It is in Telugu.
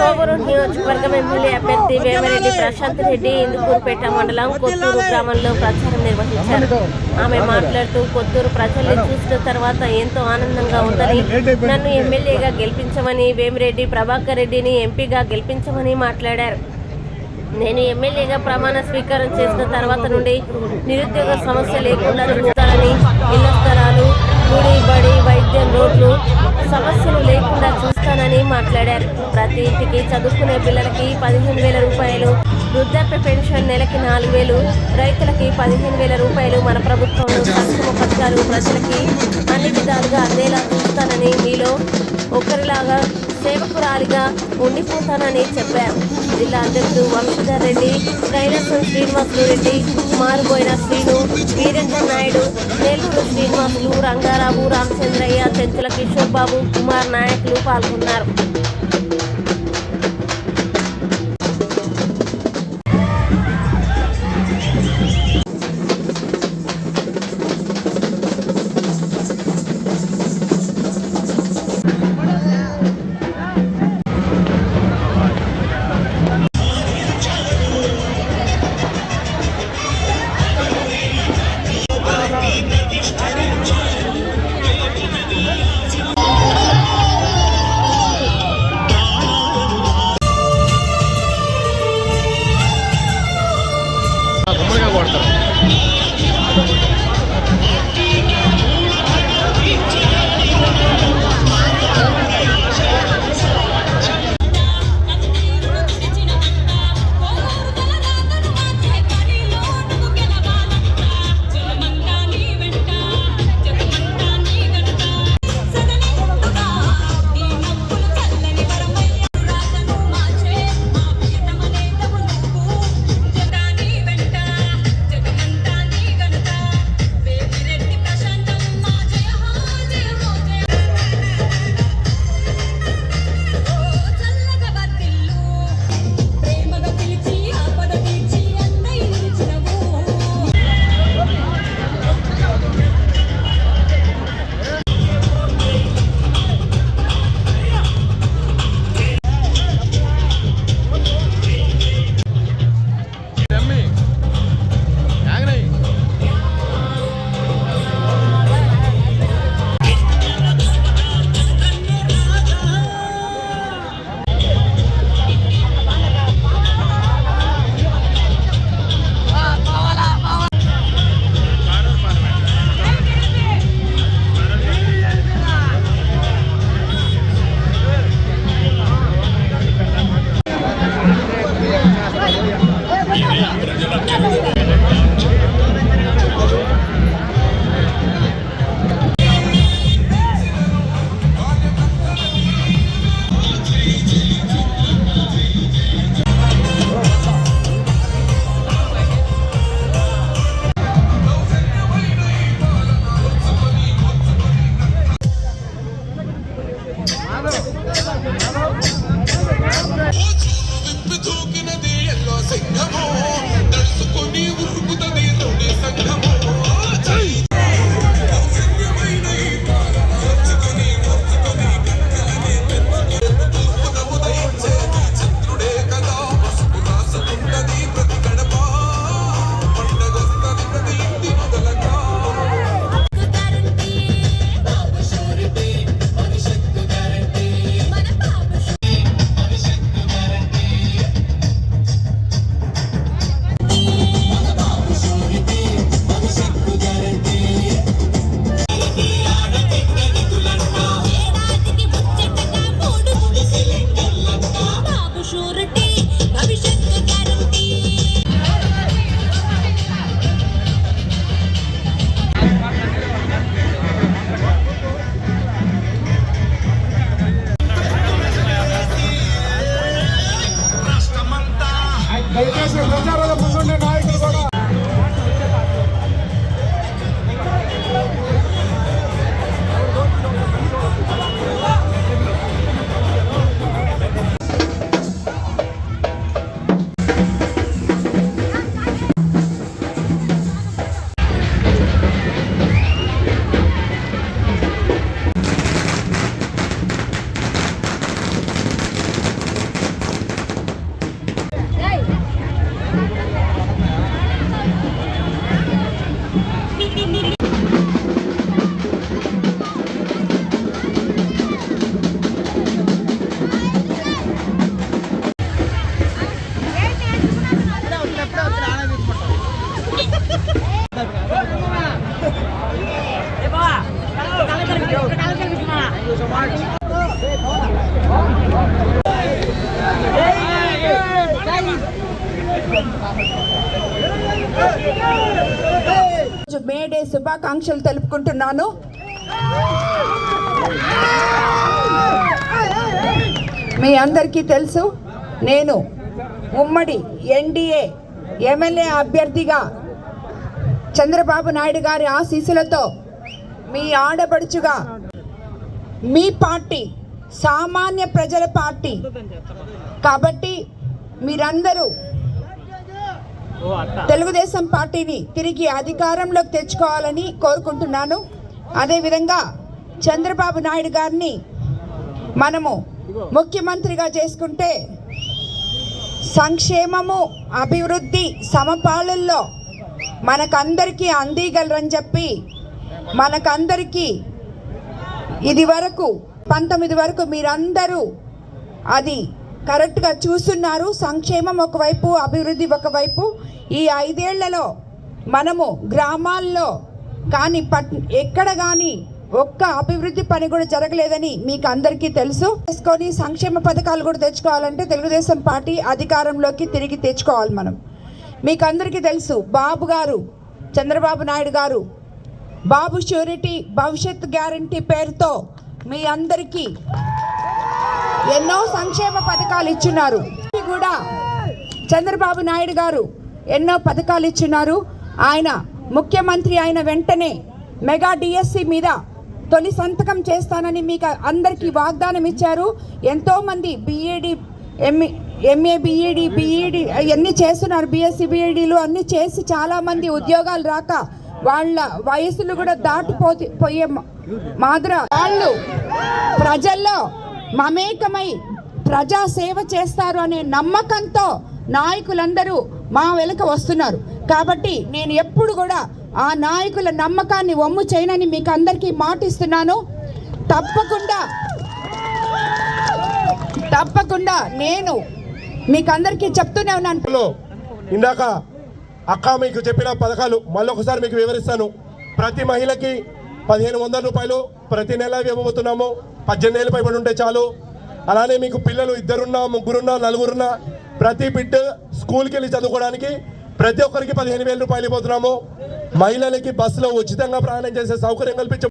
కోవూరు నియోజకవర్గం ఎమ్మెల్యే అభ్యర్థి వేమిరెడ్డి ప్రశాంత్ రెడ్డి ఇందుకూరుపేట మండలం కొత్తూరు గ్రామంలో ప్రచారం నిర్వహించారు. ఆమె మాట్లాడుతూ కొత్తూరు ప్రజల్ని చూసిన తర్వాత ఎంతో ఆనందంగా ఉందని, నన్ను ఎమ్మెల్యేగా గెలిపించమని, వేమిరెడ్డి ప్రభాకర్ రెడ్డిని ఎంపీగా గెలిపించమని మాట్లాడారు. నేను ఎమ్మెల్యేగా ప్రమాణ స్వీకారం చేసిన తర్వాత నుండి నిరుద్యోగ సమస్య లేకుండా చూస్తానని, ఇళ్ల స్థలాలు, గుడి, బడి, వైద్యం, రోడ్లు సమస్యలు లేకుండా చూస్తానని మాట్లాడారు. ప్రతి ఇంటికి చదువుకునే పిల్లలకి 15,000 రూపాయలు, వృద్ధాప్య పెన్షన్ నెలకి 4,000, రైతులకి 15,000 రూపాయలు మన ప్రభుత్వంలో సంక్షేమ పథకాలు ప్రజలకి అన్ని విధాలుగా అందేలా చూస్తానని, మీలో ఒకరిలాగా సేవకురాలిగా ఉండిపోతానని చెప్పారు. జిల్లా అధ్యక్షుడు వంశధర్ రెడ్డి, కైలాసం శ్రీనివాసులు రెడ్డి, మారుబోయిన శ్రీను, వీరేంద్ర నాయుడు, నెల్లూరు శ్రీనివాసులు, రంగారావు, రామచంద్రయ్య, చెంచుల కిషోర్ బాబు, కుమార్ నాయకులు పాల్గొన్నారు. శుభాకాంక్షలు తెలుపుకుంటున్నాను. మీ అందరికీ తెలుసు, నేను ఉమ్మడి ఎన్డీఏ ఎమ్మెల్యే అభ్యర్థిగా చంద్రబాబు నాయుడు గారి ఆశీస్సులతో మీ ఆడపడుచుగా మీ పార్టీ సామాన్య ప్రజల పార్టీ కాబట్టి మీరందరూ తెలుగుదేశం పార్టీని తిరిగి అధికారంలోకి తెచ్చుకోవాలని కోరుకుంటున్నాను. అదేవిధంగా చంద్రబాబు నాయుడు గారిని మనము ముఖ్యమంత్రిగా చేసుకుంటే సంక్షేమము అభివృద్ధి సమపాలనలో మనకందరికీ అందిగలరని చెప్పి మనకందరికీ ఇది వరకు 19 వరకు మీరందరూ అది కరెక్ట్గా చూస్తున్నారు. సంక్షేమం ఒకవైపు, అభివృద్ధి ఒకవైపు. ఈ 5 ఏళ్లలో మనము గ్రామాల్లో కానీ ఎక్కడ కానీ ఒక్క అభివృద్ధి పని కూడా జరగలేదని మీకు అందరికీ తెలుసు. చేసుకొని సంక్షేమ పథకాలు కూడా తెచ్చుకోవాలంటే తెలుగుదేశం పార్టీ అధికారంలోకి తిరిగి తెచ్చుకోవాలి మనం. మీకు అందరికీ తెలుసు, బాబు గారు చంద్రబాబు నాయుడు గారు బాబు ష్యూరిటీ భవిష్యత్ గ్యారంటీ పేరుతో మీ అందరికీ ఎన్నో సంక్షేమ పథకాలు ఇచ్చున్నారు. కూడా చంద్రబాబు నాయుడు గారు ఎన్నో పథకాలు ఇచ్చున్నారు. ఆయన ముఖ్యమంత్రి అయిన వెంటనే మెగా డిఎస్సి మీద తొలి సంతకం చేస్తానని మీకు అందరికీ వాగ్దానం ఇచ్చారు. ఎంతోమంది బీఈడి ఎంఏ బీఈడి అన్నీ చేస్తున్నారు. బీఎస్సీ బీఈడీలు అన్నీ చేసి చాలామంది ఉద్యోగాలు రాక వాళ్ళ వయసులు కూడా దాటిపోయే మాదిర వాళ్ళు ప్రజల్లో మమేకమై ప్రజా సేవ చేస్తారు అనే నమ్మకంతో నాయకులందరూ మా వెనుక వస్తున్నారు. కాబట్టి నేను ఎప్పుడు కూడా ఆ నాయకుల నమ్మకాన్ని వమ్ము చేయనని మీకు అందరికీ మాటిస్తున్నాను. తప్పకుండా నేను మీకు అందరికీ చెప్తూనే ఉన్నాను. ఇందాక అక్క మీకు చెప్పిన పథకాలు మళ్ళొకసారి మీకు వివరిస్తాను. ప్రతి మహిళకి 1500 రూపాయలు ప్రతి నెల ఇవ్వబోతున్నాము. 18 ఏళ్ళు పైబడి ఉంటే చాలు. అలానే మీకు పిల్లలు 2 3 4 ప్రతి బిడ్డ స్కూల్కి వెళ్ళి చదువుకోవడానికి ప్రతి ఒక్కరికి 15,000 రూపాయలు ఇవ్వబోతున్నాము. మహిళలకి బస్సులో ఉచితంగా ప్రయాణం చేసే సౌకర్యం కల్పించ